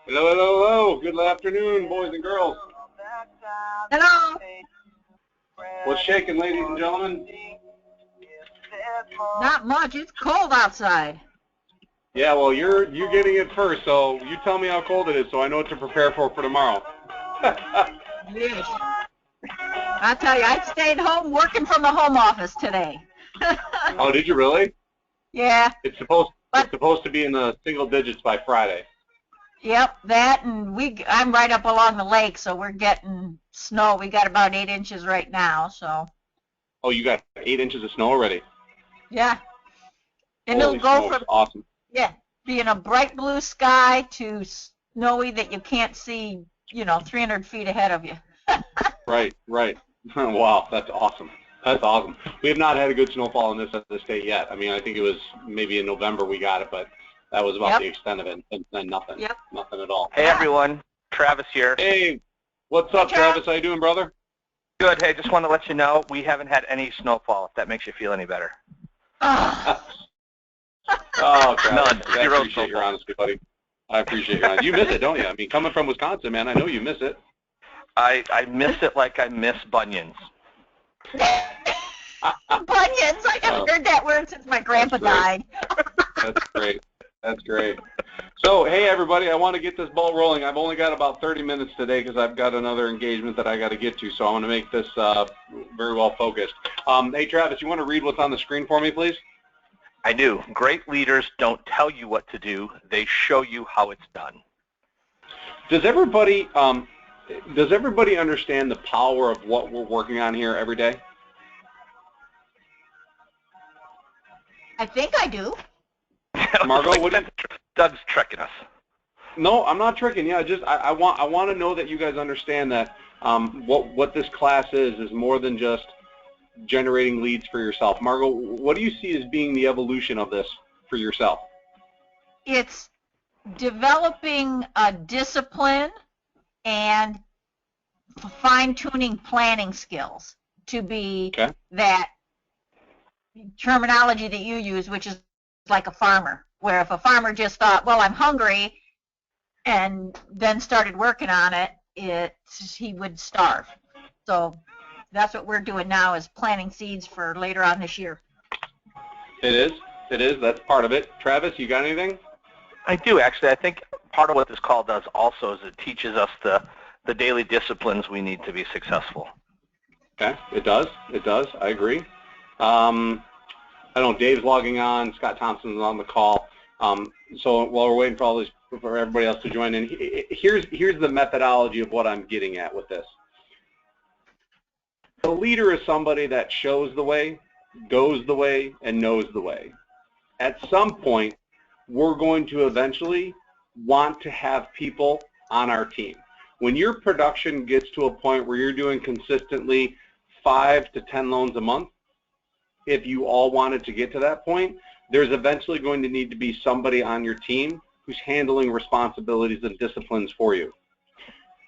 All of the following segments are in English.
Hello, hello, hello. Good afternoon, boys and girls. Hello. What's shaking, ladies and gentlemen? Not much. It's cold outside. Yeah, well, you're getting it first, so you tell me how cold it is so I know what to prepare for tomorrow. Yes. I tell you, I stayed home working from the home office today. Oh, did you really? Yeah. It's supposed to be in the single digits by Friday. Yep, that, and I'm right up along the lake, so we're getting snow. We got about 8 inches right now, so. Oh, you got 8 inches of snow already? Yeah. And Holy it'll go smokes, from, awesome. yeah, being a bright blue sky to snowy that you can't see, 300 feet ahead of you. Right. Wow, that's awesome. That's awesome. We have not had a good snowfall in this state yet. I mean, I think it was maybe in November we got it, but that was about the extent of it, and then nothing. Yep. Nothing at all. Hey everyone, Travis here. Hey, what's up, Travis? How you doing, brother? Good. Hey, just want to let you know we haven't had any snowfall. If that makes you feel any better. Oh, Travis, None. I Zero appreciate your honesty, buddy. I appreciate your honesty. You miss it, don't you? I mean, coming from Wisconsin, man, I know you miss it. I miss it like I miss bunions. Bunions. I haven't heard that word since my grandpa died. That's great. That's great. So, hey, everybody, I want to get this ball rolling. I've only got about 30 minutes today because I've got another engagement that I got to get to, so I want to make this very well focused. Hey, Travis, you want to read what's on the screen for me, please? I do. Great leaders don't tell you what to do. They show you how it's done. Does everybody understand the power of what we're working on here every day? I think I do. Margot, what do you... Doug's tricking us. No, I'm not tricking. Yeah, I want to know that you guys understand that what this class is more than just generating leads for yourself. Margot, what do you see as being the evolution of this for yourself? It's developing a discipline and fine-tuning planning skills to be that terminology that you use, which is like a farmer, where if a farmer just thought, well, I'm hungry, and then started working on it, he would starve. So that's what we're doing now, is planting seeds for later on this year. It is. That's part of it. Travis, you got anything? I do, actually. I think part of what this call does also is it teaches us the daily disciplines we need to be successful. Okay, it does. I agree. I know Dave's logging on. Scott Thompson's on the call. So while we're waiting for everybody else to join in, here's the methodology of what I'm getting at with this. A leader is somebody that shows the way, goes the way, and knows the way. At some point, we're going to eventually want to have people on our team. When your production gets to a point where you're doing consistently 5 to 10 loans a month, if you all wanted to get to that point, there's eventually going to need to be somebody on your team who's handling responsibilities and disciplines for you.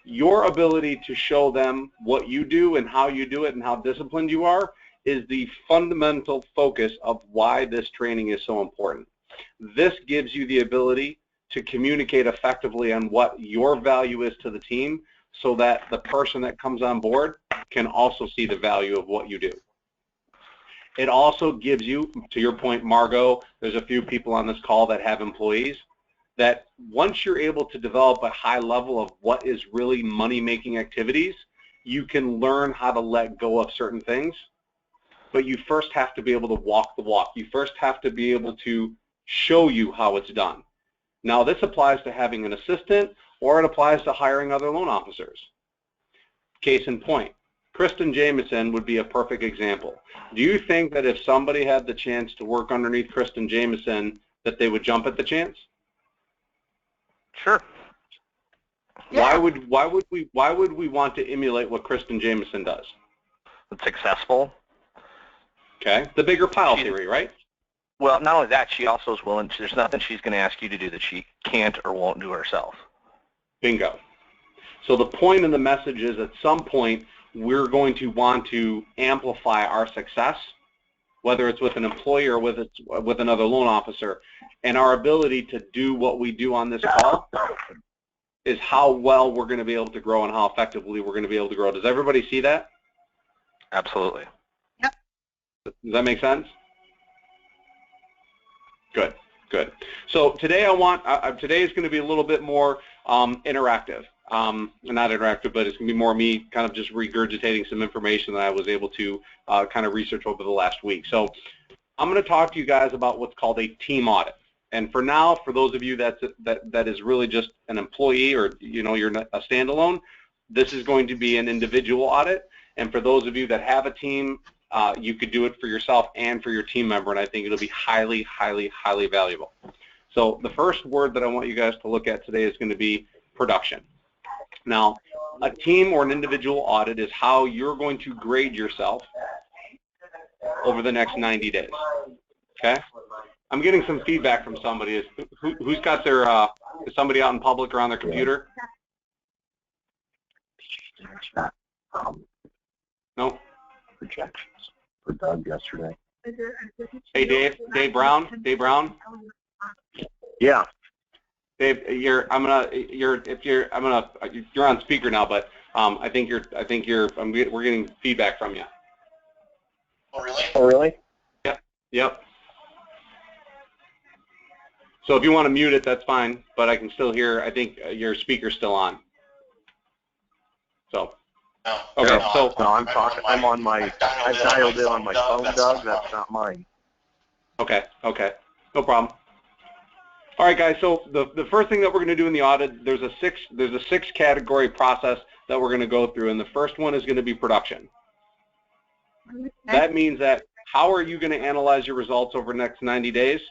Your ability to show them what you do and how you do it and how disciplined you are is the fundamental focus of why this training is so important. This gives you the ability to communicate effectively on what your value is to the team so that the person that comes on board can also see the value of what you do. It also gives you, to your point, Margot, there's a few people on this call that have employees, that once you're able to develop a high level of what is really money-making activities, you can learn how to let go of certain things, but you first have to be able to walk the walk. You first have to be able to show you how it's done. Now, this applies to having an assistant, or it applies to hiring other loan officers. Case in point, Kristen Jameson would be a perfect example. Do you think that if somebody had the chance to work underneath Kristen Jameson, that they would jump at the chance? Sure. Yeah. Why would we want to emulate what Kristen Jameson does? It's successful. Okay. The bigger pile theory, right? Well, not only that, she also is willing. There's nothing she's going to ask you to do that she can't or won't do herself. Bingo. So the point of the message is, at some point, we're going to want to amplify our success, whether it's with an employee or with another loan officer, and our ability to do what we do on this call is how well we're going to be able to grow and how effectively we're going to be able to grow. Does everybody see that? Absolutely. Yep. Does that make sense? Good, good. So today today is going to be a little bit more interactive. Not interactive, but it's going to be more me kind of just regurgitating some information that I was able to kind of research over the last week. So I'm going to talk to you guys about what's called a team audit. And for now, for those of you that is really just an employee, or you're a standalone, this is going to be an individual audit. And for those of you that have a team, you could do it for yourself and for your team member, and I think it'll be highly, highly, highly valuable. So the first word that I want you guys to look at today is going to be production. Now, a team or an individual audit is how you're going to grade yourself over the next 90 days. Okay? I'm getting some feedback from somebody. Who's got their, is somebody out in public or on their computer? No? Projections for Doug yesterday. Hey, Dave Brown? Dave Brown? Yeah. Dave, you're on speaker now, but we're getting feedback from you. Oh, really? Oh, really? Yep. So if you want to mute it, that's fine, but I can still hear. I think your speaker's still on. So. Okay. So. No, I'm talking. I'm on my. I've dialed in on my phone, Doug. That's not mine. Okay. Okay. No problem. All right, guys. So the first thing that we're going to do in the audit, there's a six category process that we're going to go through, and the first one is going to be production. That means that how are you going to analyze your results over the next 90 days?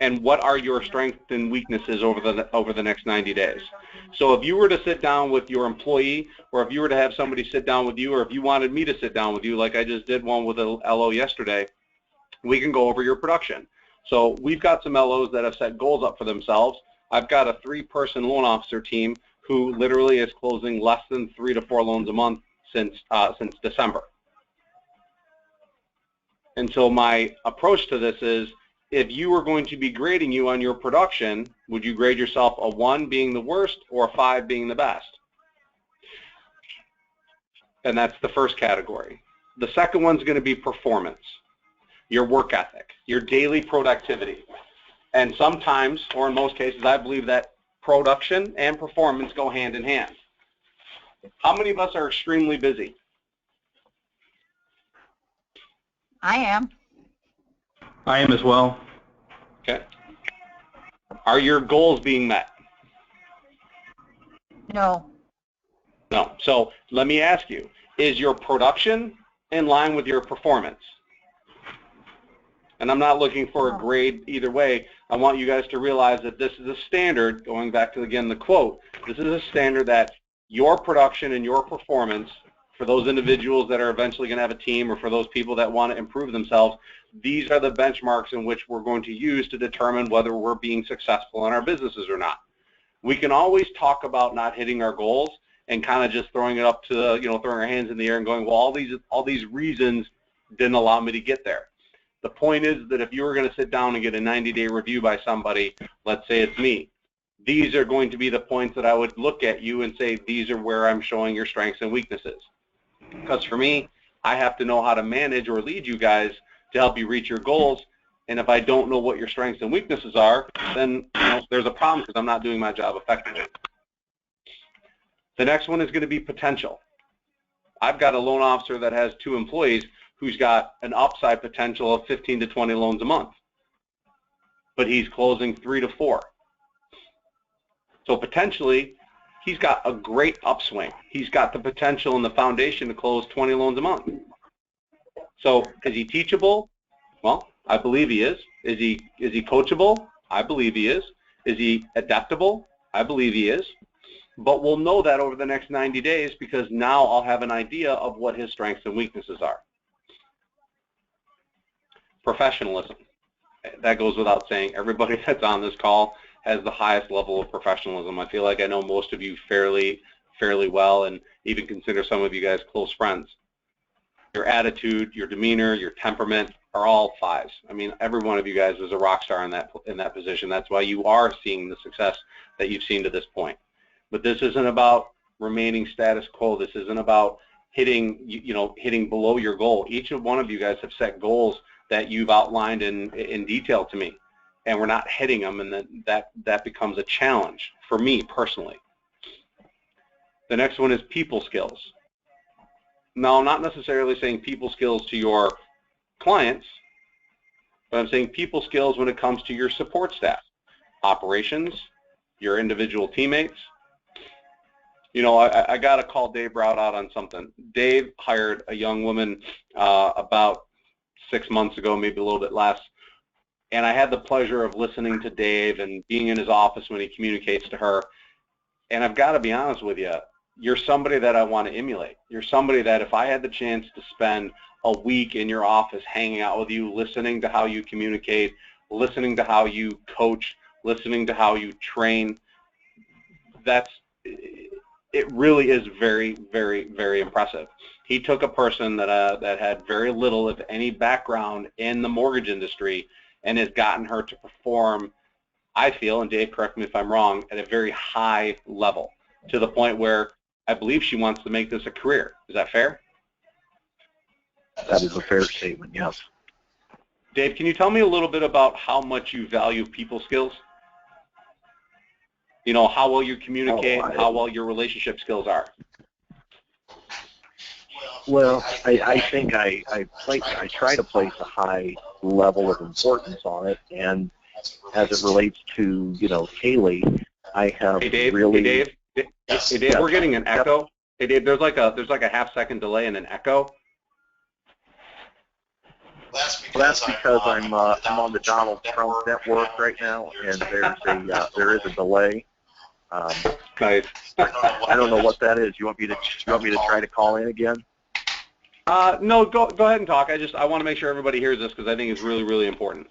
And what are your strengths and weaknesses over the next 90 days? So if you were to sit down with your employee, or if you were to have somebody sit down with you, or if you wanted me to sit down with you, like I just did one with a LO yesterday, we can go over your production. So we've got some LOs that have set goals up for themselves. I've got a 3-person loan officer team who literally is closing less than 3 to 4 loans a month since December. And so my approach to this is, if you were going to be grading you on your production, would you grade yourself a 1 being the worst or a 5 being the best? And that's the first category. The second one's going to be performance, your work ethic, your daily productivity. And sometimes, or in most cases, I believe that production and performance go hand in hand. How many of us are extremely busy? I am. I am as well. Okay. Are your goals being met? No. No. So let me ask you, is your production in line with your performance? And I'm not looking for a grade either way. I want you guys to realize that this is a standard, going back to, again, the quote, this is a standard that your production and your performance, for those individuals that are eventually going to have a team, or for those people that want to improve themselves, these are the benchmarks in which we're going to use to determine whether we're being successful in our businesses or not. We can always talk about not hitting our goals and kind of just throwing it up to, throwing our hands in the air and going, well, all these reasons didn't allow me to get there. The point is that if you were going to sit down and get a 90-day review by somebody, let's say it's me, these are going to be the points that I would look at you and say, these are where I'm showing your strengths and weaknesses. Because for me, I have to know how to manage or lead you guys to help you reach your goals. And if I don't know what your strengths and weaknesses are, then there's a problem because I'm not doing my job effectively. The next one is going to be potential. I've got a loan officer that has 2 employees who's got an upside potential of 15 to 20 loans a month, but he's closing 3 to 4. So potentially, he's got a great upswing. He's got the potential and the foundation to close 20 loans a month. So is he teachable? Well, I believe he is. Is he coachable? I believe he is. Is he adaptable? I believe he is. But we'll know that over the next 90 days because now I'll have an idea of what his strengths and weaknesses are. Professionalism. That goes without saying. Everybody that's on this call has the highest level of professionalism. I feel like I know most of you fairly well, and even consider some of you guys close friends. Your attitude, your demeanor, your temperament are all 5s. I mean, every one of you guys is a rock star in that position. That's why you are seeing the success that you've seen to this point. But this isn't about remaining status quo. This isn't about hitting below your goal. Each one of you guys have set goals that you've outlined in detail to me, and we're not hitting them, and then that becomes a challenge for me personally. The next one is people skills. Now, I'm not necessarily saying people skills to your clients, but I'm saying people skills when it comes to your support staff, operations, your individual teammates. You know, I got to call Dave Brown out on something. Dave hired a young woman about 6 months ago, maybe a little bit less, and I had the pleasure of listening to Dave and being in his office when he communicates to her. And I've got to be honest with you, you're somebody that I want to emulate. You're somebody that if I had the chance to spend a week in your office hanging out with you, listening to how you communicate, listening to how you coach, listening to how you train, it really is very, very, very impressive. He took a person that had very little, if any, background in the mortgage industry and has gotten her to perform, I feel, and Dave, correct me if I'm wrong, at a very high level, to the point where I believe she wants to make this a career. Is that fair? That is a fair statement, yes. Dave, can you tell me a little bit about how much you value people skills? You know, how well you communicate, and how well your relationship skills are. Well, I think I try to place a high level of importance on it, and as it relates to, you know, Kaylee, I have really... Hey, Dave, yes. We're getting an echo. Hey, Dave, there's like a half-second delay and an echo. Well, that's because I'm on the Donald Trump network right now, and there is a delay. Nice. I don't know what that is. You want me to try to call in again? No, go ahead and talk. I want to make sure everybody hears this because I think it's really, really important.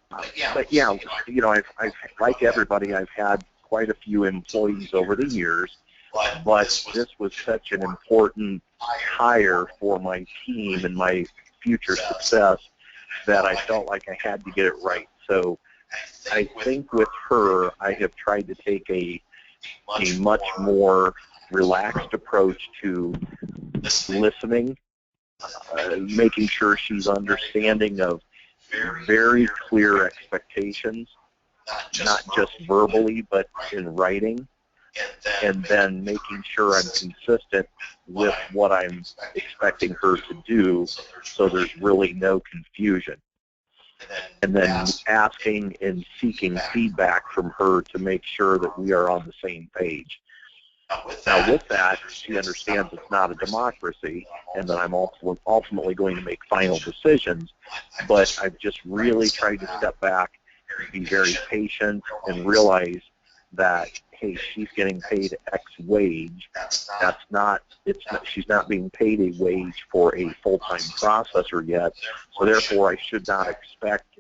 But yeah, you know, I've like everybody, I've had quite a few employees over the years, but this was such an important hire for my team and my future success that I felt like I had to get it right. So I think with her, I have tried to take a much more relaxed approach to listening, making sure she's understanding of very clear expectations, not just verbally, but in writing, and then making sure I'm consistent with what I'm expecting her to do so there's really no confusion. And then asking and seeking feedback from her to make sure that we are on the same page. Now with that, she understands it's not a democracy and that I'm ultimately going to make final decisions, but I've just really tried to step back, be very patient, and realize that, hey, she's getting paid X wage. She's not being paid a wage for a full-time processor yet, so therefore I should not expect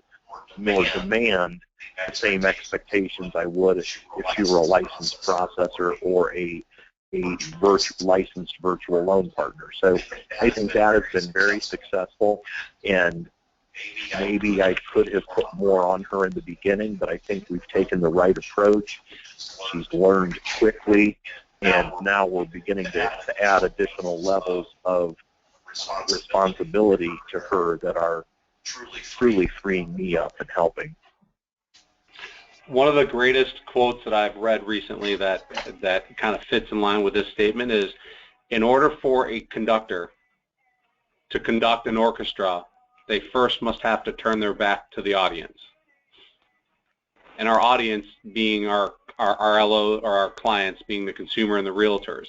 nor demand the same expectations I would if she were a licensed processor or a licensed virtual loan partner. So I think that has been very successful, and maybe I could have put more on her in the beginning, but I think we've taken the right approach. She's learned quickly, and now we're beginning to add additional levels of responsibility to her that are truly freeing me up and helping. One of the greatest quotes that I've read recently that kind of fits in line with this statement is, in order for a conductor to conduct an orchestra, they first must have to turn their back to the audience. And our audience being our LO, or our clients being the consumer and the realtors.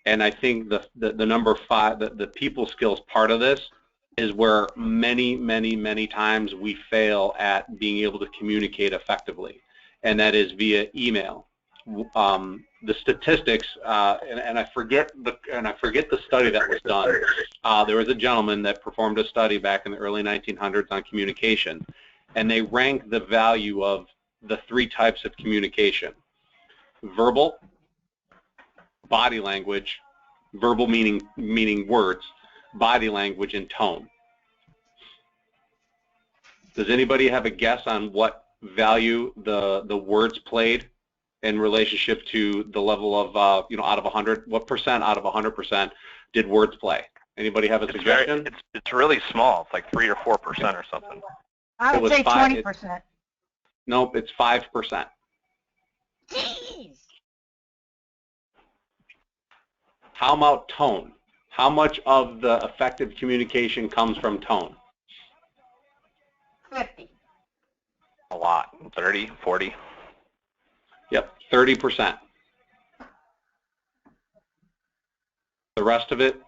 And I think the number 5, the people skills part of this is where many times we fail at being able to communicate effectively, and that is via email. The statistics, and I forget the study that was done. There was a gentleman that performed a study back in the early 1900s on communication, and they ranked the value of the 3 types of communication: verbal, body language, verbal meaning words, body language, and tone. Does anybody have a guess on what value the words played in relationship to the level of, out of 100? What percent out of 100% did words play? Anybody have a suggestion? It's really small. It's like 3 or 4% or something. I would say 20%. Nope, it's 5%. Jeez. How about tone? How much of the effective communication comes from tone? 50. A lot. 30, 40. Yep, 30%. The rest of it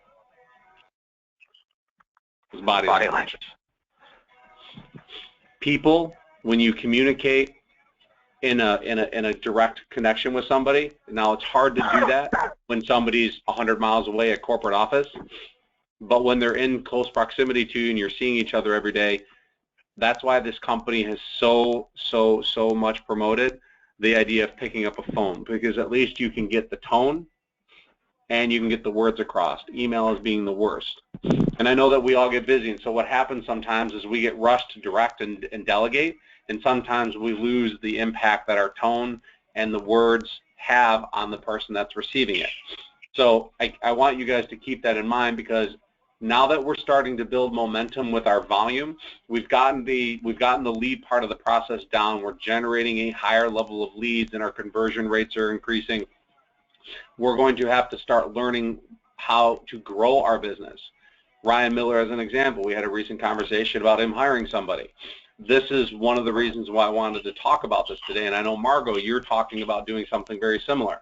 is body language. People, when you communicate in a direct connection with somebody, now it's hard to do that when somebody's 100 miles away at corporate office, but when they're in close proximity to you and you're seeing each other every day, that's why this company has so much promoted the idea of picking up a phone, because at least you can get the tone and you can get the words across. Email is being the worst. And I know that we all get busy, and so what happens sometimes is we get rushed to direct and delegate, and sometimes we lose the impact that our tone and the words have on the person that's receiving it. So I want you guys to keep that in mind, because now that we're starting to build momentum with our volume, we've gotten the lead part of the process down. We're generating a higher level of leads, and our conversion rates are increasing. We're going to have to start learning how to grow our business. Ryan Miller, as an example, we had a recent conversation about him hiring somebody. This is one of the reasons why I wanted to talk about this today, and I know, Margot, you're talking about doing something very similar.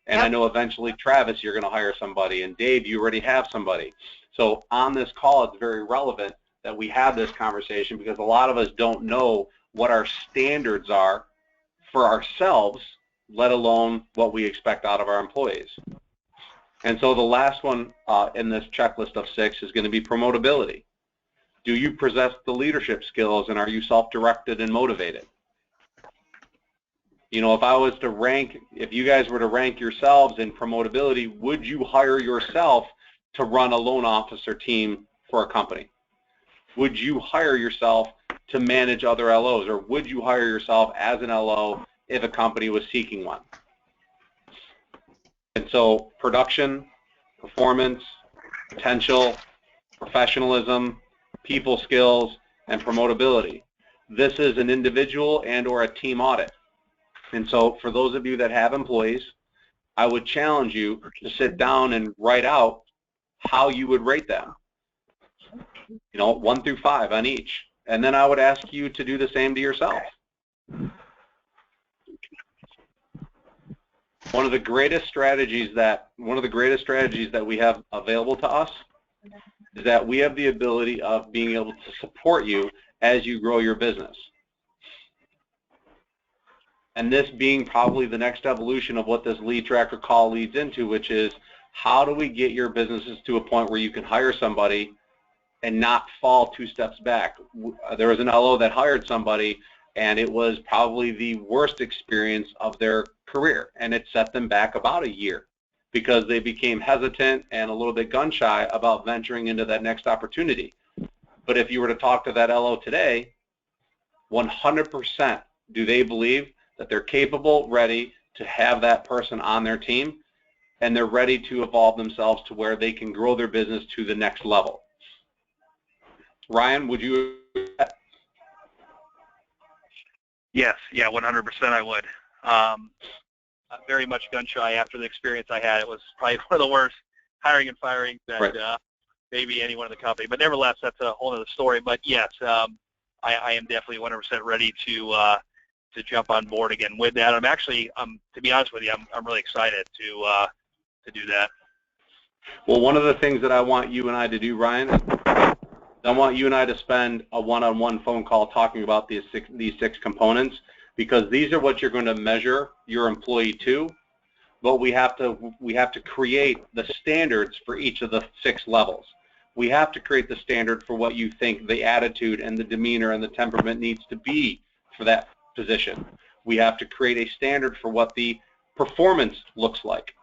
And I know eventually, Travis, you're going to hire somebody, and Dave, you already have somebody. So on this call, it's very relevant that we have this conversation, because a lot of us don't know what our standards are for ourselves, let alone what we expect out of our employees. And so the last one in this checklist of 6 is going to be promotability. Do you possess the leadership skills, and are you self-directed and motivated? You know, if you guys were to rank yourselves in promotability, would you hire yourself to run a loan officer team for a company? Would you hire yourself to manage other LOs, or would you hire yourself as an LO if a company was seeking one? And so production, performance, potential, professionalism, people skills, and promotability. This is an individual and or a team audit. And so for those of you that have employees, I would challenge you to sit down and write out how you would rate them. 1 through 5 on each. And then I would ask you to do the same to yourself. One of the greatest strategies that we have available to us is that we have the ability of being able to support you as you grow your business. And this being probably the next evolution of what this lead tracker call leads into, which is how do we get your businesses to a point where you can hire somebody and not fall 2 steps back. There was an LO that hired somebody, and it was probably the worst experience of their career, and it set them back about a year because they became hesitant and a little bit gun-shy about venturing into that next opportunity. But if you were to talk to that LO today, 100% do they believe that they're capable, ready to have that person on their team, and they're ready to evolve themselves to where they can grow their business to the next level. Ryan, would you? Yes, yeah, 100% I would. I'm very much gun-shy after the experience I had. It was probably one of the worst hiring and firing that maybe anyone in the company. But nevertheless, that's a whole other story. But yes, I am definitely 100% ready to jump on board again with that. I'm actually, to be honest with you, I'm really excited to do that. Well, one of the things that I want you and I to do, Ryan, I want you and I to spend a one-on-one phone call talking about these six components, because these are what you're going to measure your employee to. But we have to create the standards for each of the 6 levels. We have to create the standard for what you think the attitude and the demeanor and the temperament needs to be for that position. We have to create a standard for what the performance looks like.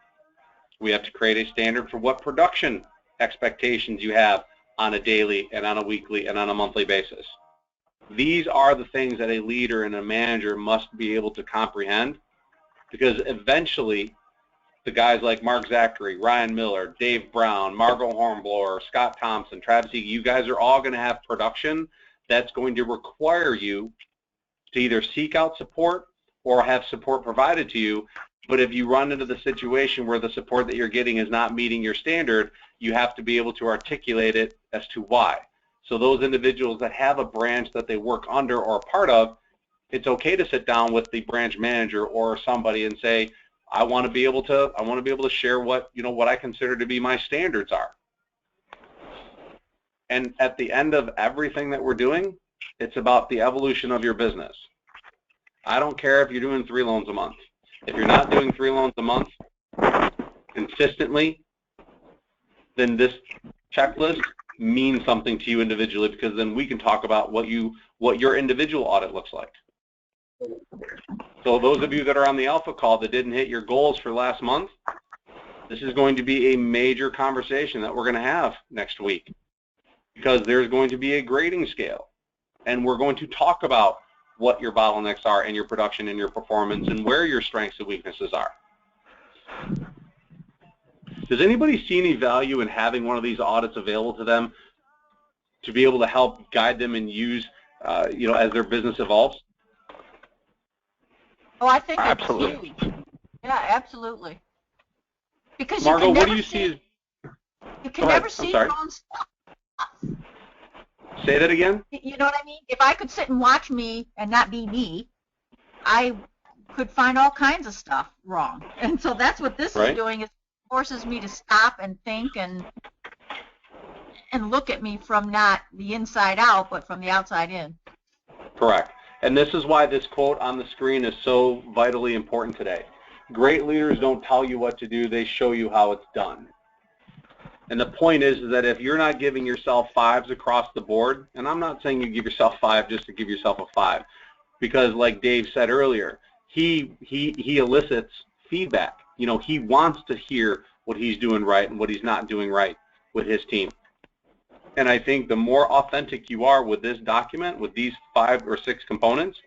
We have to create a standard for what production expectations you have on a daily and on a weekly and on a monthly basis. These are the things that a leader and a manager must be able to comprehend, because eventually the guys like Mark Zachary, Ryan Miller, Dave Brown, Margot Hornblower, Scott Thompson, Travis Egan, you guys are all going to have production that's going to require you to either seek out support or have support provided to you. But if you run into the situation where the support that you're getting is not meeting your standard, you have to be able to articulate it as to why. So those individuals that have a branch that they work under or a part of, it's okay to sit down with the branch manager or somebody and say, I want to be able to share what I consider to be my standards are. And at the end of everything that we're doing, it's about the evolution of your business. I don't care if you're doing 3 loans a month. If you're not doing 3 loans a month consistently, then this checklist means something to you individually, because then we can talk about what your individual audit looks like. So those of you that are on the alpha call that didn't hit your goals for last month, this is going to be a major conversation that we're going to have next week, because there's going to be a grading scale, and we're going to talk about what your bottlenecks are in your production and your performance and where your strengths and weaknesses are. Does anybody see any value in having one of these audits available to them to be able to help guide them and use, as their business evolves? Oh, I think Absolutely. it's huge. Yeah, absolutely. Because Margot, you can what never do you see as... you can never see your own stuff. Say that again? You know what I mean? If I could sit and watch me and not be me, I could find all kinds of stuff wrong. And so that's what this is doing, is forces me to stop and think and look at me from not the inside out, but from the outside in. Correct. And this is why this quote on the screen is so vitally important today. Great leaders don't tell you what to do, they show you how it's done. And the point is that if you're not giving yourself 5s across the board, and I'm not saying you give yourself 5 just to give yourself a 5, because like Dave said earlier, he elicits feedback. He wants to hear what he's doing right and what he's not doing right with his team. And I think the more authentic you are with this document, with these 5 or 6 components,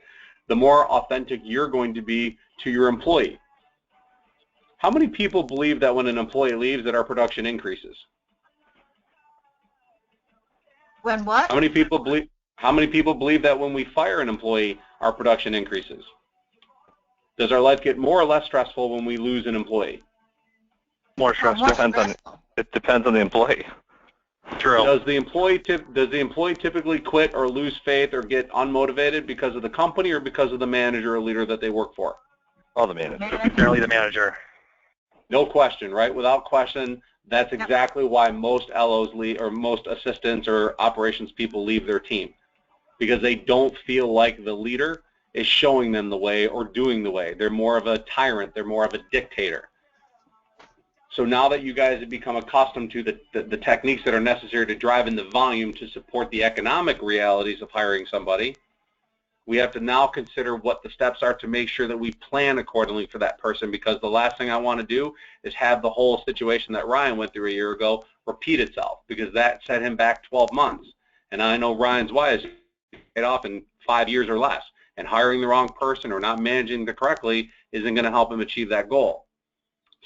the more authentic you're going to be to your employee. How many people believe that when an employee leaves that our production increases? When what? How many people believe that when we fire an employee, our production increases? Does our life get more or less stressful when we lose an employee? More stressful. It depends on the employee. True. Does the employee typically quit or lose faith or get unmotivated because of the company or because of the manager or leader that they work for? Oh, the manager. Apparently the manager. No question, right? Without question, that's exactly why most LOs leave, or most assistants or operations people leave their team, because they don't feel like the leader is showing them the way or doing the way. They're more of a tyrant. They're more of a dictator. So now that you guys have become accustomed to the techniques that are necessary to drive in the volume to support the economic realities of hiring somebody, we have to now consider what the steps are to make sure that we plan accordingly for that person, because the last thing I want to do is have the whole situation that Ryan went through a year ago repeat itself, because that set him back 12 months. And I know Ryan's wife is paid off in 5 years or less, and hiring the wrong person or not managing it correctly isn't going to help him achieve that goal.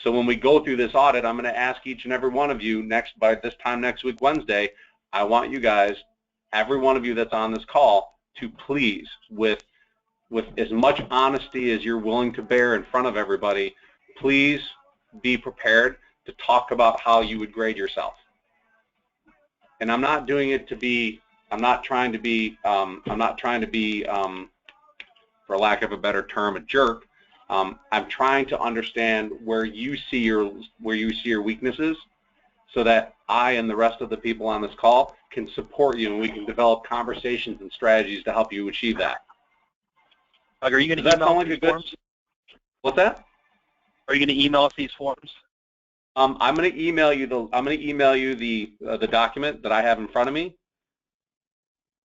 So when we go through this audit, I'm going to ask each and every one of you by this time next week, Wednesday, I want you guys, every one of you that's on this call, to please, with as much honesty as you're willing to bear in front of everybody, please be prepared to talk about how you would grade yourself. And I'm not doing it to be, I'm not trying to be, for lack of a better term, a jerk. I'm trying to understand where you see your weaknesses, so that I and the rest of the people on this call can support you, and we can develop conversations and strategies to help you achieve that. Are you going to email us these forms? What's that? Are you going to email us these forms? I'm going to email you the document that I have in front of me.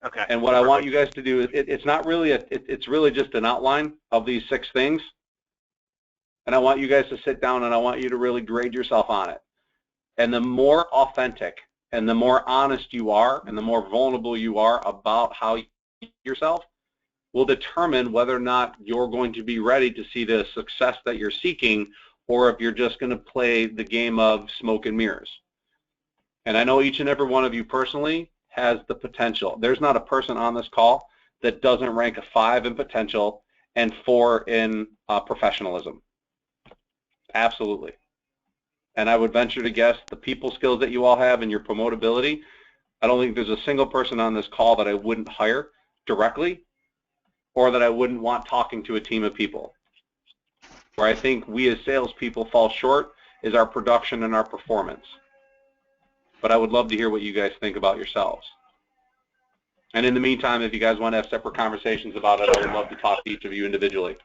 Okay. And what I want you guys to do is, it's not really it's really just an outline of these 6 things. And I want you guys to sit down and I want you to really grade yourself on it. And the more authentic and the more honest you are and the more vulnerable you are about how yourself will determine whether or not you're going to be ready to see the success that you're seeking, or if you're just going to play the game of smoke and mirrors. And I know each and every one of you personally has the potential. There's not a person on this call that doesn't rank a 5 in potential and 4 in professionalism. Absolutely. And I would venture to guess the people skills that you all have and your promotability, I don't think there's a single person on this call that I wouldn't hire directly or that I wouldn't want talking to a team of people. Where I think we as salespeople fall short is our production and our performance. But I would love to hear what you guys think about yourselves. And in the meantime, if you guys want to have separate conversations about it, I would love to talk to each of you individually.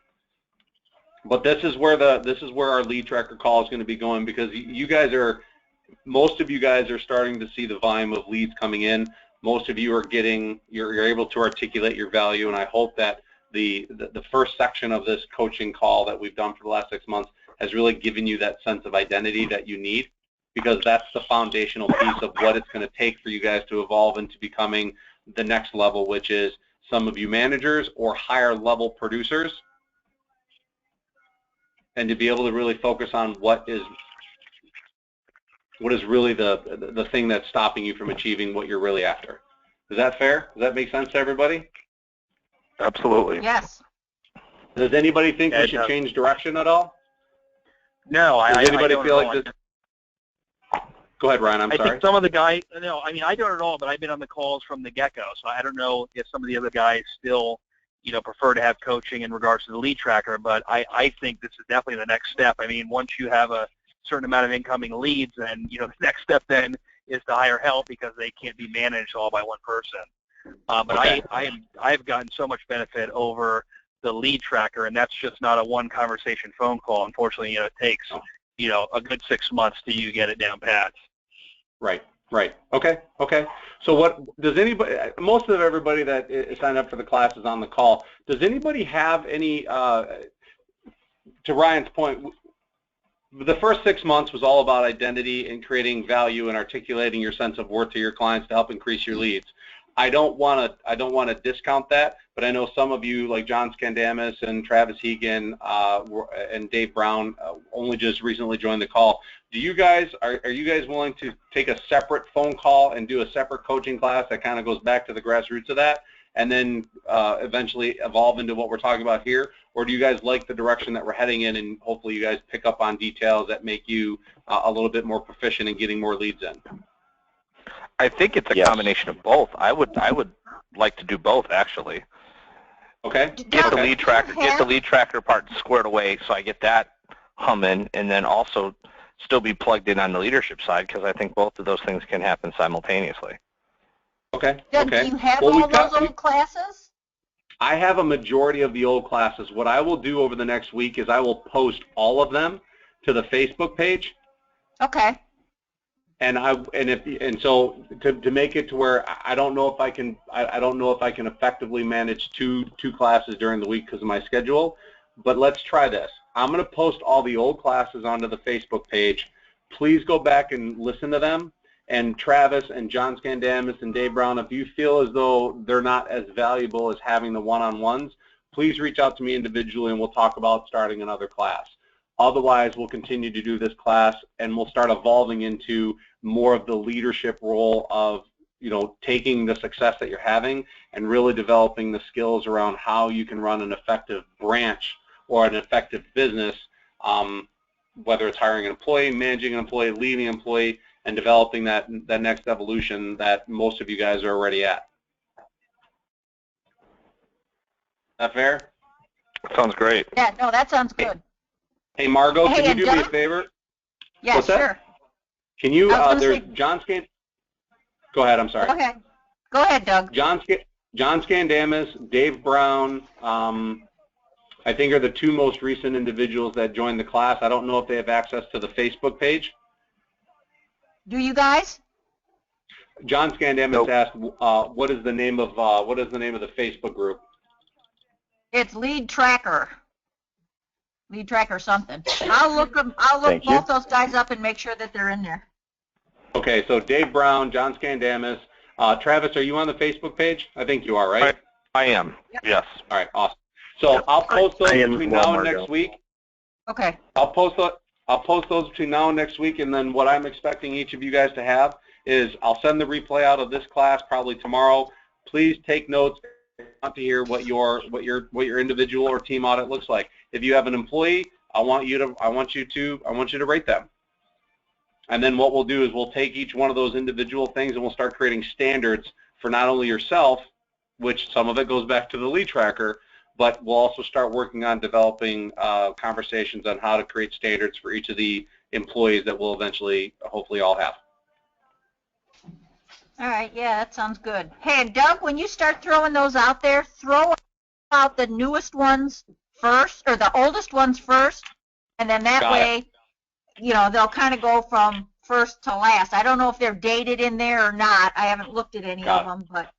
But this is where our lead tracker call is going to be going, because most of you guys are starting to see the volume of leads coming in. Most of you are you're able to articulate your value, and I hope that the first section of this coaching call that we've done for the last 6 months has really given you that sense of identity that you need, because that's the foundational piece of what it's going to take for you guys to evolve into becoming the next level, which is some of you managers or higher level producers, and to be able to really focus on what is really the thing that's stopping you from achieving what you're really after. Is that fair? Does that make sense to everybody? Absolutely. Yes. Does anybody think we should change direction at all? No, Does anybody don't feel know. like this? Go ahead, Ryan. I'm sorry. I think some of the guys, no, I mean, I don't at all, but I've been on the calls from the get-go, so I don't know if some of the other guys still, prefer to have coaching in regards to the lead tracker, but I think this is definitely the next step. I mean, once you have a certain amount of incoming leads, and, the next step then is to hire help because they can't be managed all by one person. But okay. I've gotten so much benefit over the lead tracker, and that's just not a one conversation phone call. Unfortunately, it takes, a good 6 months till you get it down pat. Right. Okay. So what does anybody, most of everybody that is signed up for the class is on the call. Does anybody have any, to Ryan's point, the first 6 months was all about identity and creating value and articulating your sense of worth to your clients to help increase your leads. I don't want to discount that, but I know some of you, like John Scandamus and Travis Hegan and Dave Brown, only just recently joined the call. Are you guys willing to take a separate phone call and do a separate coaching class that kind of goes back to the grassroots of that, and then eventually evolve into what we're talking about here? Or do you guys like the direction that we're heading in, and hopefully you guys pick up on details that make you a little bit more proficient in getting more leads in? I think it's a combination of both. I would like to do both, actually. Okay. Get the lead tracker part squared away, so I get that humming, and then also still be plugged in on the leadership side, because I think both of those things can happen simultaneously. Okay. Doug, do you have all those old classes? I have a majority of the old classes. What I will do over the next week is I will post all of them to the Facebook page. Okay. So to make it to where I don't know if I can effectively manage two classes during the week because of my schedule, but let's try this. I'm going to post all the old classes onto the Facebook page. Please go back and listen to them. And Travis and John Scandamus and Dave Brown, if you feel as though they're not as valuable as having the one-on-ones, please reach out to me individually and we'll talk about starting another class. Otherwise, we'll continue to do this class and we'll start evolving into more of the leadership role of, taking the success that you're having and really developing the skills around how you can run an effective branch or an effective business, whether it's hiring an employee, managing an employee, leading an employee, and developing that next evolution that most of you guys are already at. That fair? Sounds great. Yeah, no, that sounds good. Hey, Margot, can you do me a favor? Yeah, What's sure. That? Can you, there's John Scan, go ahead, I'm sorry. Okay. Go ahead, Doug. John Scandamus, Dave Brown, I think are the two most recent individuals that joined the class. I don't know if they have access to the Facebook page. Do you guys? John Scandamus asked, what is the name of the Facebook group? It's Lead Tracker. Lead Tracker something. I'll look both those guys up and make sure that they're in there. Okay, so Dave Brown, John Scandamus, Travis, are you on the Facebook page? I think you are, right? I am. Yep. Yes. All right, awesome. So I'll post those I am between as well, now and Margo. next week. Okay. I'll post those between now and next week, and then what I'm expecting each of you guys to have is I'll send the replay out of this class probably tomorrow. Please take notes. I want to hear what your individual or team audit looks like. If you have an employee, I want you to rate them. And then what we'll do is we'll take each one of those individual things and we'll start creating standards for not only yourself, which some of it goes back to the lead tracker, but we'll also start working on developing conversations on how to create standards for each of the employees that we'll eventually, hopefully, all have. All right, yeah, that sounds good. Hey, and Doug, when you start throwing those out there, throw out the newest ones first, or the oldest ones first, and then that way, you know, they'll kind of go from first to last. I don't know if they're dated in there or not. I haven't looked at any of them, but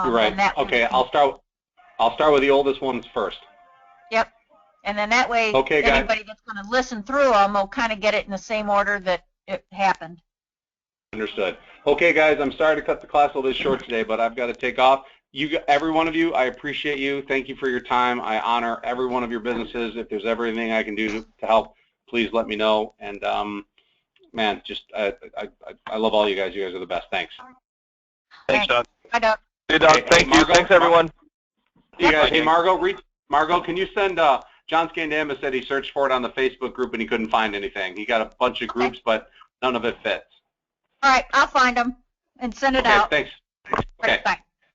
You're right. Okay, I'll start with the oldest ones first. Yep. And then that way, okay, anybody that's going to listen through them will kind of get it in the same order that it happened. Understood. Okay, guys, I'm sorry to cut the class a little bit short today, but I've got to take off. Every one of you, I appreciate you. Thank you for your time. I honor every one of your businesses. If there's ever anything I can do to help, please let me know. And man, just I love all you guys. You guys are the best. Thanks. Thanks, Doug. Bye, Doug. Hey, Doug. Thank you. Margo, Thanks, everyone. You guys, hey, Margo, can you send, John Scandama said he searched for it on the Facebook group and he couldn't find anything. He got a bunch of groups, but none of it fits. All right, I'll find them and send it out. Thanks. Okay. Bye.